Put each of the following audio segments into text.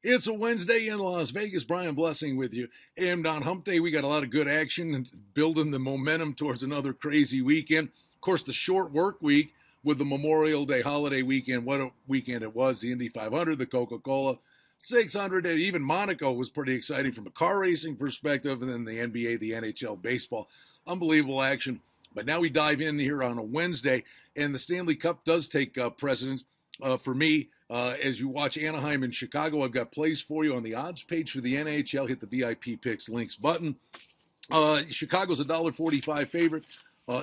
It's a Wednesday in Las Vegas. Brian Blessing with you. And on Hump Day, we got a lot of good action and building the momentum towards another crazy weekend. Of course, the short work week with the Memorial Day holiday weekend. What a weekend it was. The Indy 500, the Coca-Cola 600, and even Monaco was pretty exciting from a car racing perspective. And then the NBA, the NHL, baseball. Unbelievable action. But now we dive in here on a Wednesday, and the Stanley Cup does take precedence for me. As you watch Anaheim and Chicago, I've got plays for you on the odds page for the NHL. Hit the VIP picks links button. Chicago's $1.45 favorite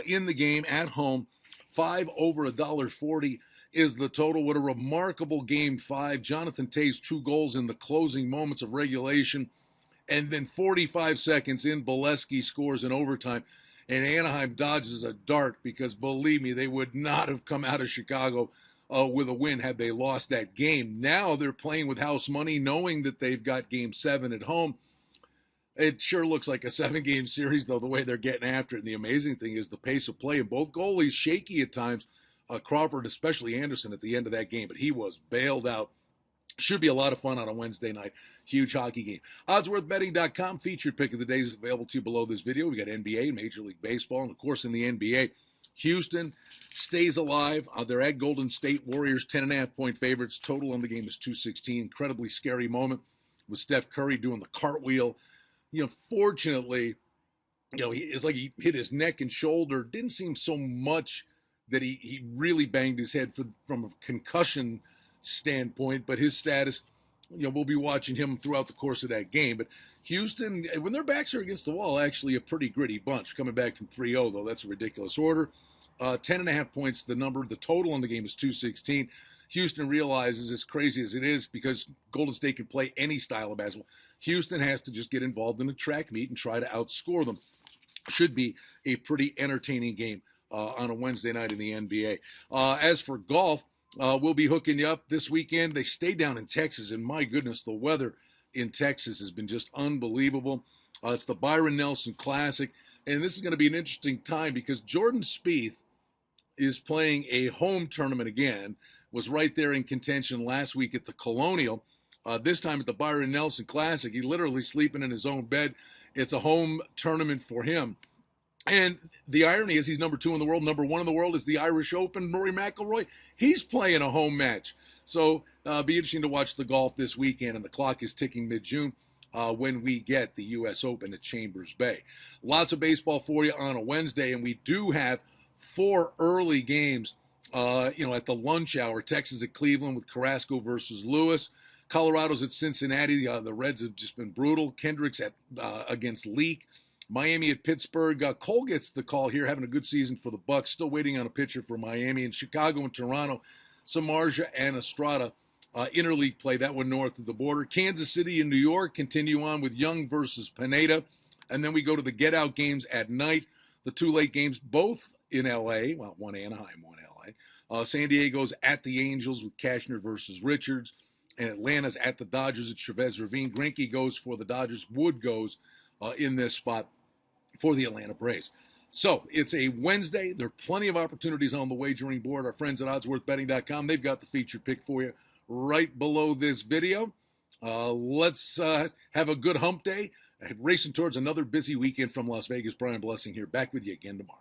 in the game at home. 5 over $1.40 is the total. What a remarkable game five. Jonathan Toews 2 goals in the closing moments of regulation. And then 45 seconds in, Bolesky scores in overtime. And Anaheim dodges a dart because, believe me, they would not have come out of Chicago with a win had they lost that game. Now they're playing with house money, knowing that they've got game 7 at home. It sure looks like a 7-game series, though, the way they're getting after it. And the amazing thing is the pace of play. And both goalies shaky at times. Crawford, especially Anderson, at the end of that game. But he was bailed out. Should be a lot of fun on a Wednesday night. Huge hockey game. OddsWorthBetting.com featured pick of the day is available to you below this video. We got NBA, Major League Baseball, and of course in the NBA, Houston stays alive. They're at Golden State Warriors, 10.5-point favorites. Total on the game is 216. Incredibly scary moment with Steph Curry doing the cartwheel. Fortunately, it's like he hit his neck and shoulder. Didn't seem so much that he really banged his head from a concussion standpoint, but his status, we'll be watching him throughout the course of that game. But Houston, when their backs are against the wall, actually a pretty gritty bunch. Coming back from 3-0, though, that's a ridiculous order. 10.5 points, the number, the total on the game is 216. Houston realizes, as crazy as it is, because Golden State can play any style of basketball, Houston has to just get involved in a track meet and try to outscore them. Should be a pretty entertaining game on a Wednesday night in the NBA. As for golf, we'll be hooking you up this weekend. They stay down in Texas, and my goodness, the weather in Texas has been just unbelievable. It's the Byron Nelson Classic, and this is going to be an interesting time because Jordan Spieth is playing a home tournament again, was right there in contention last week at the Colonial. This time at the Byron Nelson Classic, he literally sleeping in his own bed. It's a home tournament for him. And the irony is he's number 2 in the world. Number 1 in the world is the Irish Open. Rory McIlroy, he's playing a home match. So be interesting to watch the golf this weekend. And the clock is ticking mid-June when we get the U.S. Open at Chambers Bay. Lots of baseball for you on a Wednesday. And we do have 4 early games, at the lunch hour. Texas at Cleveland with Carrasco versus Lewis. Colorado's at Cincinnati. The Reds have just been brutal. Kendricks against Leake. Miami at Pittsburgh. Cole gets the call here, having a good season for the Bucks. Still waiting on a pitcher for Miami. And Chicago and Toronto, Samardzija and Estrada. Interleague play, that one north of the border. Kansas City and New York continue on with Young versus Pineda. And then we go to the get-out games at night. The 2 late games, both in L.A. Well, one Anaheim, one L.A. San Diego's at the Angels with Cashner versus Richards. And Atlanta's at the Dodgers at Chavez Ravine. Greinke goes for the Dodgers. Wood goes in this spot for the Atlanta Braves. So it's a Wednesday. There are plenty of opportunities on the wagering board. Our friends at OddsWorthBetting.com, they've got the featured pick for you right below this video. Let's have a good hump day. Racing towards another busy weekend from Las Vegas. Brian Blessing here. Back with you again tomorrow.